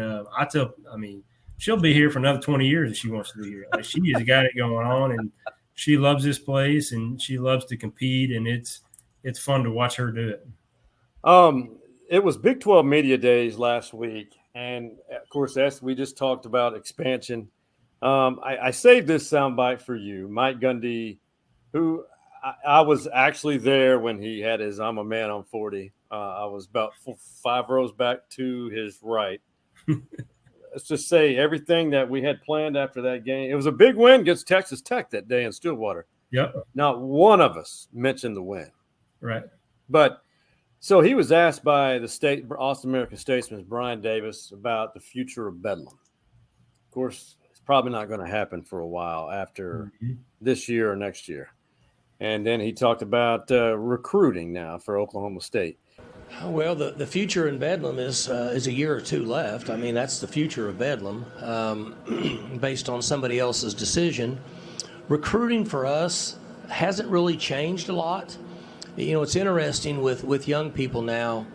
she'll be here for another 20 years if she wants to be here. Like, she has got it going on, and she loves this place, and she loves to compete, and it's fun to watch her do it. It was Big 12 Media Days last week, and of course, we just talked about expansion. I saved this soundbite for you, Mike Gundy, who I was actually there when he had his "I'm a Man on 40." I was about 5 rows back to his right. let's just say everything that we had planned after that game. It was a big win against Texas Tech that day in Stillwater. Yep. Not one of us mentioned the win. Right. But so he was asked by the Austin American Statesman, Brian Davis, about the future of Bedlam. Of course, it's probably not going to happen for a while after this year or next year. And then he talked about recruiting now for Oklahoma State. Well, the future in Bedlam is a year or two left. I mean, that's the future of Bedlam, based on somebody else's decision. Recruiting for us hasn't really changed a lot. You know, it's interesting with young people now.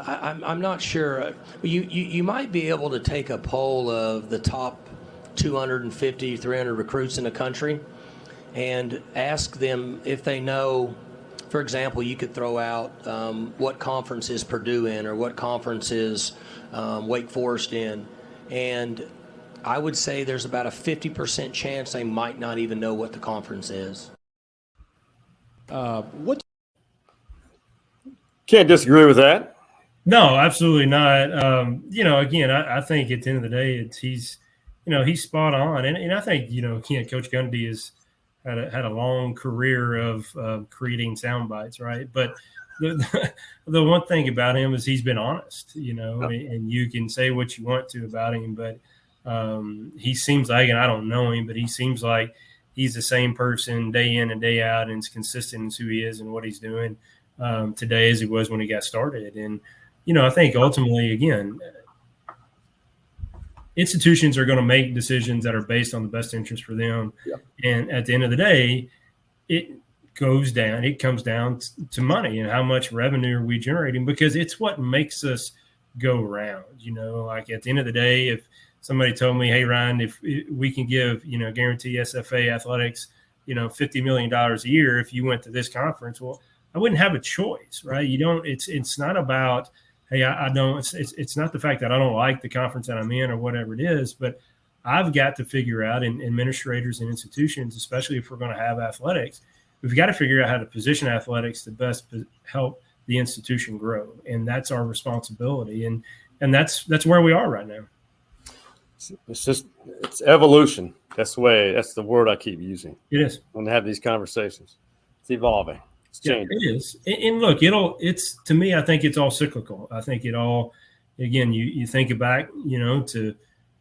I'm not sure. You might be able to take a poll of the top 250, 300 recruits in the country and ask them if they know. For example, you could throw out what conference is Purdue in or what conference is Wake Forest in. And I would say there's about a 50% chance they might not even know what the conference is. What? Can't disagree with that. No, absolutely not. You know, again, I think at the end of the day, he's spot on. And I think, Coach Gundy has had a long career of creating sound bites, right? But the one thing about him is he's been honest, and you can say what you want to about him, but he seems like, and I don't know him, but he seems like he's the same person day in and day out, and is consistent in who he is and what he's doing today as he was when he got started. And, I think ultimately, again, institutions are going to make decisions that are based on the best interest for them. Yep. And at the end of the day, it comes down to money and how much revenue are we generating, because it's what makes us go around. Like at the end of the day, if somebody told me, hey, Ryan, if we can give, guarantee SFA athletics, $50 million a year if you went to this conference, well, I wouldn't have a choice, right? It's not about, hey, I don't, it's not the fact that I don't like the conference that I'm in or whatever it is, but I've got to figure out, and administrators and institutions, especially if we're going to have athletics, we've got to figure out how to position athletics to best help the institution grow. And that's our responsibility. And that's where we are right now. It's evolution. That's the word I keep using. It is. When I have these conversations, it's evolving. Yeah, it is. And look, to me, I think it's all cyclical. I think it all, again, you think back, to,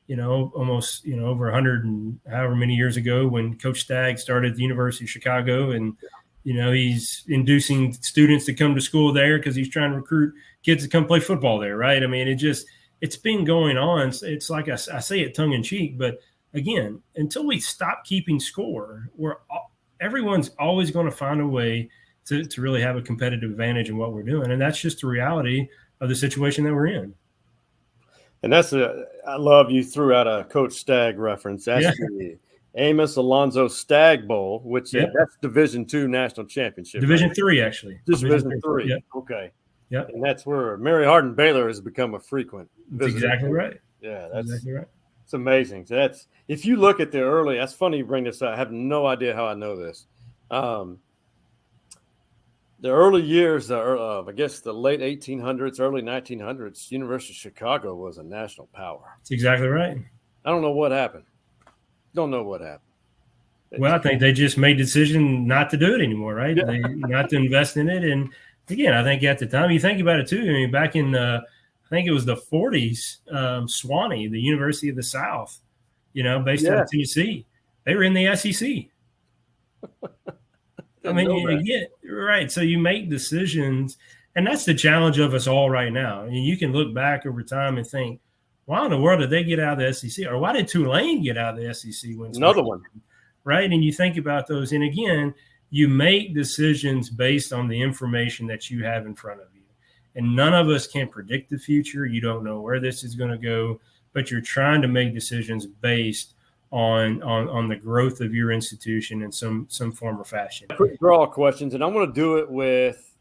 almost, over 100 and however many years ago when Coach Stagg started at the University of Chicago, and, he's inducing students to come to school there because he's trying to recruit kids to come play football there. Right. I mean, it's been going on. It's like I say it tongue in cheek, but again, until we stop keeping score, everyone's always going to find a way to really have a competitive advantage in what we're doing. And that's just the reality of the situation that we're in. And I love you threw out a Coach Stagg reference. That's the Amos Alonzo Stagg Bowl, which that's Division II national championship. Division III, actually. Division III. Yep. Okay. Yeah. And that's where Mary Hardin Baylor has become a frequent visitor. That's exactly right. Yeah, that's exactly right. It's amazing. So if you look at that's funny you bring this up. I have no idea how I know this. The early years of, I guess, the late 1800s, early 1900s, University of Chicago was a national power. That's exactly right. I don't know what happened. Well, I think they just made the decision not to do it anymore, right? Yeah. Not to invest in it. And, again, I think at the time, you think about it, too. I mean, back in, I think it was the 40s, Swanee, the University of the South, based out of Tennessee, they were in the SEC. I mean, again, right. So you make decisions, and that's the challenge of us all right now. I mean, you can look back over time and think, why in the world did they get out of the SEC? Or why did Tulane get out of the SEC? Another one. Right. And you think about those. And again, you make decisions based on the information that you have in front of you. And none of us can predict the future. You don't know where this is going to go, but you're trying to make decisions based on the growth of your institution in some form or fashion. Quick draw questions, and I'm going to do it with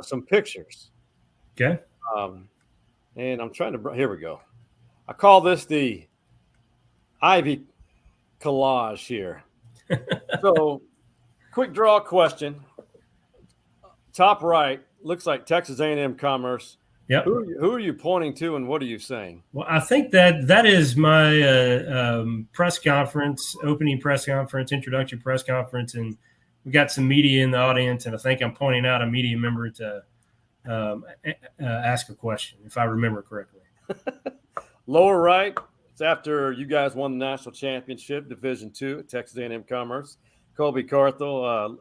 some pictures. Okay. And I'm trying to – here we go. I call this the Ivy collage here. So, quick draw question. Top right looks like Texas A&M Commerce. Yep. Who are you pointing to, and what are you saying? Well, I think that is my press conference, opening press conference, introductory press conference, and we got some media in the audience, and I think I'm pointing out a media member to ask a question, if I remember correctly. Lower right, it's after you guys won the national championship, Division II at Texas A&M Commerce. Colby Carthel,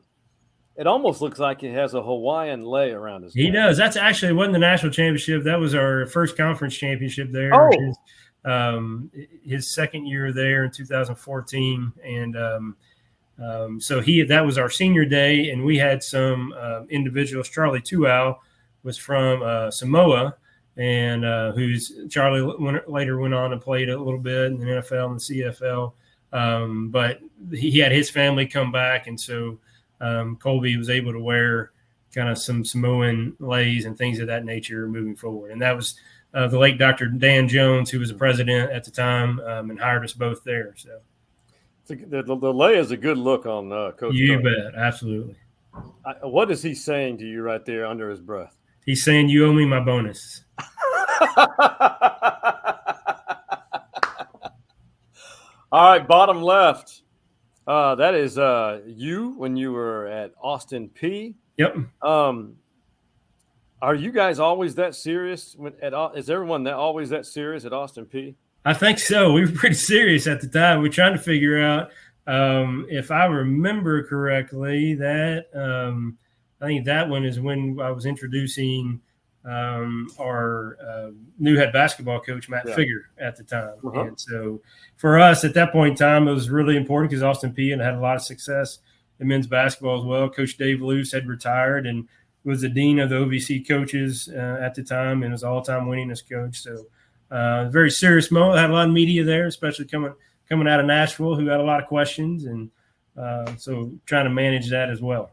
it almost looks like he has a Hawaiian lei around his neck. He does. That's actually, it wasn't the national championship. That was our first conference championship there. Oh. His second year there in 2014. And so that was our senior day, and we had some individuals. Charlie Tuau was from Samoa, and Charlie later went on and played a little bit in the NFL and the CFL. But he had his family come back, and so Colby was able to wear kind of some Samoan leis and things of that nature moving forward. And that was the late Dr. Dan Jones, who was the president at the time, and hired us both there. So the lei is a good look on Coach. You bet, absolutely. What is he saying to you right there under his breath? He's saying, "You owe me my bonus." All right, bottom left. That is you when you were at Austin P. Yep. Are you guys always that serious? Is everyone always that serious at Austin P? I think so. We were pretty serious at the time. We were trying to figure out, if I remember correctly, that I think that one is when I was introducing our new head basketball coach, Matt Figger, at the time. Uh-huh. And so for us at that point in time, it was really important because Austin P had a lot of success in men's basketball as well. Coach Dave Luce had retired and was the dean of the OVC coaches at the time and was all-time winningest coach. So very serious moment. Had a lot of media there, especially coming out of Nashville, who had a lot of questions. And so trying to manage that as well.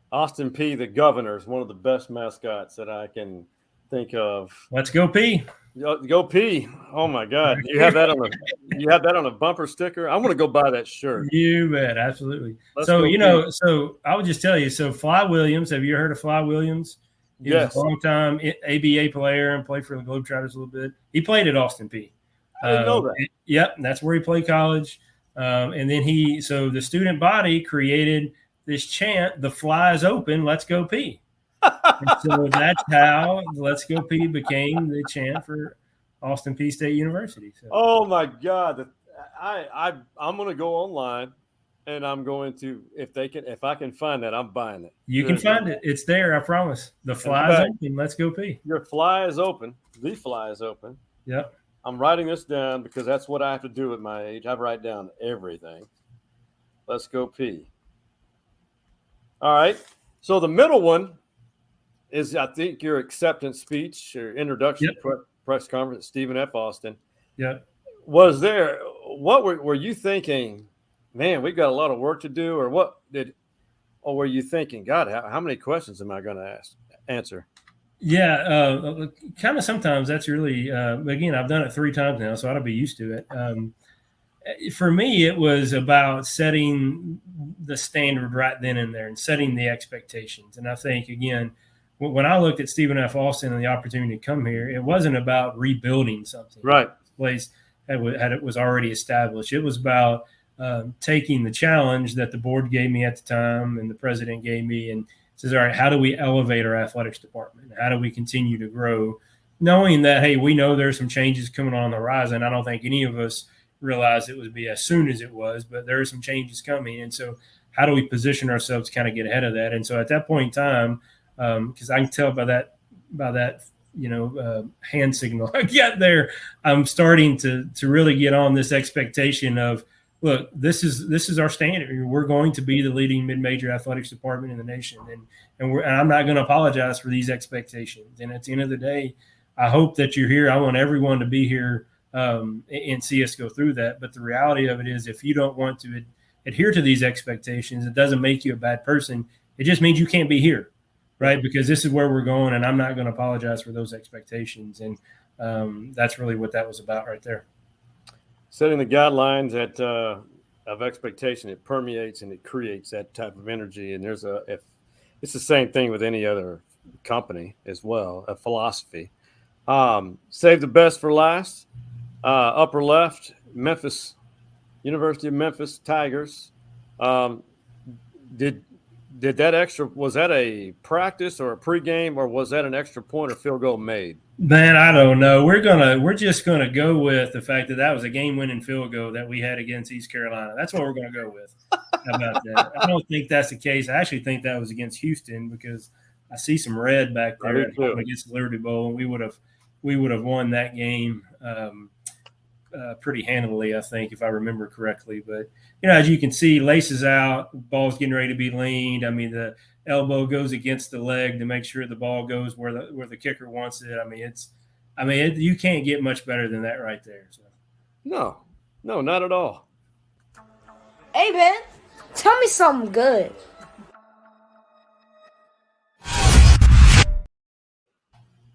Austin P, the Governor, is one of the best mascots that I can think of. Let's go P. Go P. Oh my God. You have that on a bumper sticker. I'm going to go buy that shirt. You bet. Absolutely. So I would just tell you, so Fly Williams, have you heard of Fly Williams? He was a long-time ABA player and played for the Globetrotters a little bit. He played at Austin P. I didn't know that. Yep. That's where he played college. And then so the student body created this chant, "The fly is open, let's go P." And so that's how "Let's Go P" became the chant for Austin P State University. So. Oh my God! I'm going to go online, and I'm going to if I can find that, I'm buying it. You can find it. It's there. I promise. The fly is open. Let's go P. Your fly is open. The fly is open. Yep. I'm writing this down because that's what I have to do at my age. I write down everything. Let's go P. All right. So the middle one is, I think, your acceptance speech or introduction press conference at Stephen F. Austin. Yeah. What were you thinking, man, we've got a lot of work to do, or were you thinking, God, how many questions am I going to answer? Yeah. Kind of sometimes that's really, again, I've done it 3 times now, so I ought to be used to it. For me, it was about setting the standard right then and there and setting the expectations. And I think, again, when I looked at Stephen F. Austin and the opportunity to come here, it wasn't about rebuilding something. Right. This place it was already established. It was about taking the challenge that the board gave me at the time and the president gave me and says, all right, how do we elevate our athletics department? How do we continue to grow? Knowing that, hey, we know there's some changes coming on the horizon. I don't think any of us realized it would be as soon as it was, but there are some changes coming. And so how do we position ourselves to kind of get ahead of that? And so at that point in time, because I can tell by that hand signal I get there, I'm starting to really get on this expectation of, look, this is our standard. We're going to be the leading mid-major athletics department in the nation. And I'm not going to apologize for these expectations. And at the end of the day, I hope that you're here. I want everyone to be here and see us go through that. But the reality of it is, if you don't want to adhere to these expectations, it doesn't make you a bad person. It just means you can't be here, right? Because this is where we're going, and I'm not going to apologize for those expectations. And that's really what that was about right there. Setting the guidelines of expectation, it permeates and it creates that type of energy. And it's the same thing with any other company as well, a philosophy. Save the best for last. Upper left, Memphis, University of Memphis Tigers. Did that extra, was that a practice or a pregame, or was that an extra point or field goal made? Man, I don't know. We're just gonna go with the fact that was a game-winning field goal that we had against East Carolina. That's what we're gonna go with. How about that? I don't think that's the case. I actually think that was against Houston, because I see some red back there against the Liberty Bowl, and we would have won that game pretty handily, I think, if I remember correctly. But as you can see, laces out, ball's getting ready to be leaned. I mean, the elbow goes against the leg to make sure the ball goes where the kicker wants it. You can't get much better than that right there. So. No, not at all. Hey, man, tell me something good.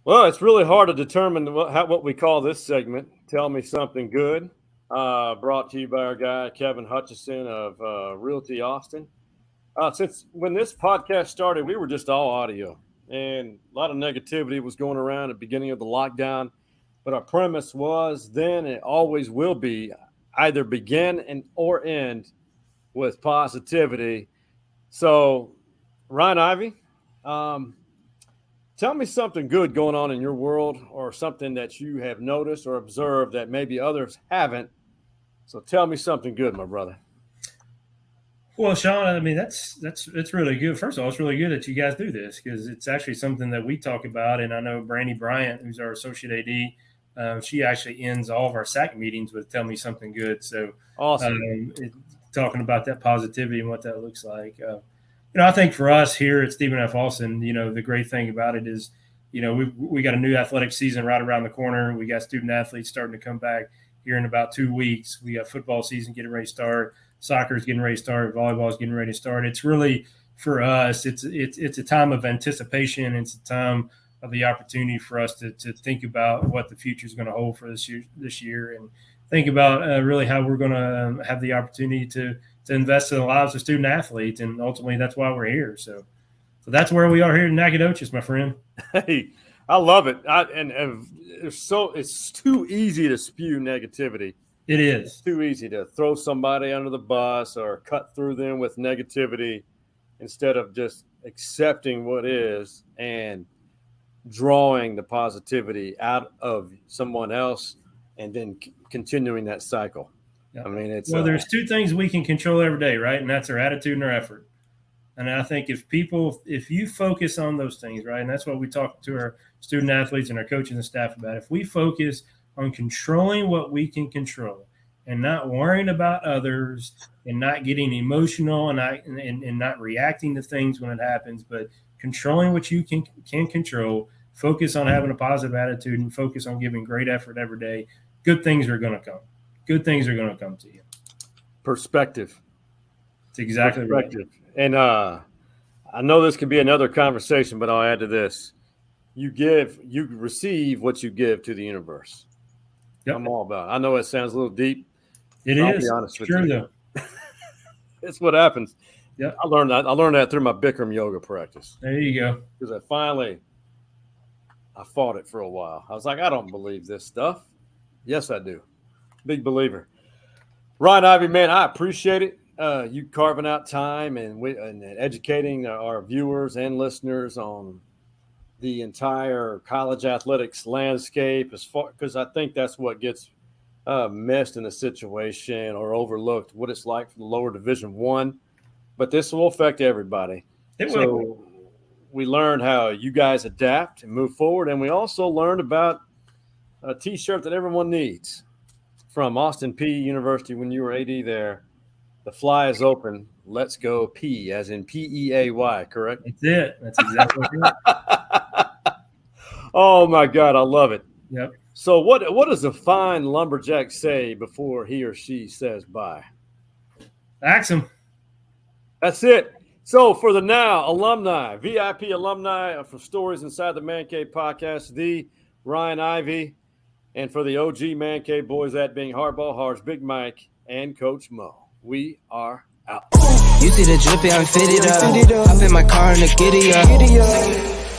Well, it's really hard to determine what we call this segment. Tell me something good. Brought to you by our guy, Kevin Hutchison of Realty Austin. Since when this podcast started, we were just all audio, and a lot of negativity was going around at the beginning of the lockdown. But our premise was then, and it always will be, either begin or end with positivity. So, Ryan Ivey, tell me something good going on in your world, or something that you have noticed or observed that maybe others haven't. So tell me something good, my brother. Well, Sean, it's really good. First of all, it's really good that you guys do this, because it's actually something that we talk about. And I know Brandy Bryant, who's our associate AD, she actually ends all of our SAC meetings with "Tell me something good." So awesome. Talking about that positivity and what that looks like. I think for us here at Stephen F. Austin, the great thing about it is, we got a new athletic season right around the corner. We got student athletes starting to come back here in about 2 weeks. We got football season getting ready to start. Soccer is getting ready to start. Volleyball is getting ready to start. It's really, for us, it's a time of anticipation. It's a time of the opportunity for us to think about what the future is going to hold for this year, and think about really how we're going to have the opportunity to invest in the lives of student athletes. And ultimately, that's why we're here. So that's where we are here in Nacogdoches, my friend. Hey, I love it. It's too easy to spew negativity. It is. It's too easy to throw somebody under the bus or cut through them with negativity, instead of just accepting what is and drawing the positivity out of someone else and then continuing that cycle. Yeah. It's there's two things we can control every day, right? And that's our attitude and our effort. And I think if you focus on those things, right, and that's what we talk to our student athletes and our coaches and staff about. If we focus on controlling what we can control and not worrying about others and not getting emotional and not reacting to things when it happens, but controlling what you can control, focus on having a positive attitude and focus on giving great effort every day, good things are going to come. Good things are going to come to you. Perspective. It's exactly right. And I know this could be another conversation, but I'll add to this. You receive what you give to the universe. Yep. I'm all about it. I know it sounds a little deep. I'll be honest with you. Though. It's what happens. Yeah. I learned that through my Bikram yoga practice. There you go. Because I fought it for a while. I was like, I don't believe this stuff. Yes, I do. Big believer. Ryan Ivey, man, I appreciate it. You carving out time and educating our viewers and listeners on the entire college athletics landscape, because I think that's what gets missed in the situation or overlooked, what it's like for the lower Division I. But this will affect everybody. So we learned how you guys adapt and move forward, and we also learned about a T-shirt that everyone needs from Austin Peay University when you were AD there. The fly is open. Let's go P, as in P-E-A-Y, correct? That's it. That's exactly right. Oh, my God. I love it. Yep. So what does a fine lumberjack say before he or she says bye? Ask him. That's it. So for the now alumni, VIP alumni from Stories Inside the Man Cave podcast, the Ryan Ivey, and for the OG Man Cave boys, that being Hardball Hards, Big Mike, and Coach Mo. We are out. You see the drippy, I'm fitted up. Hop in my car and the giddy up.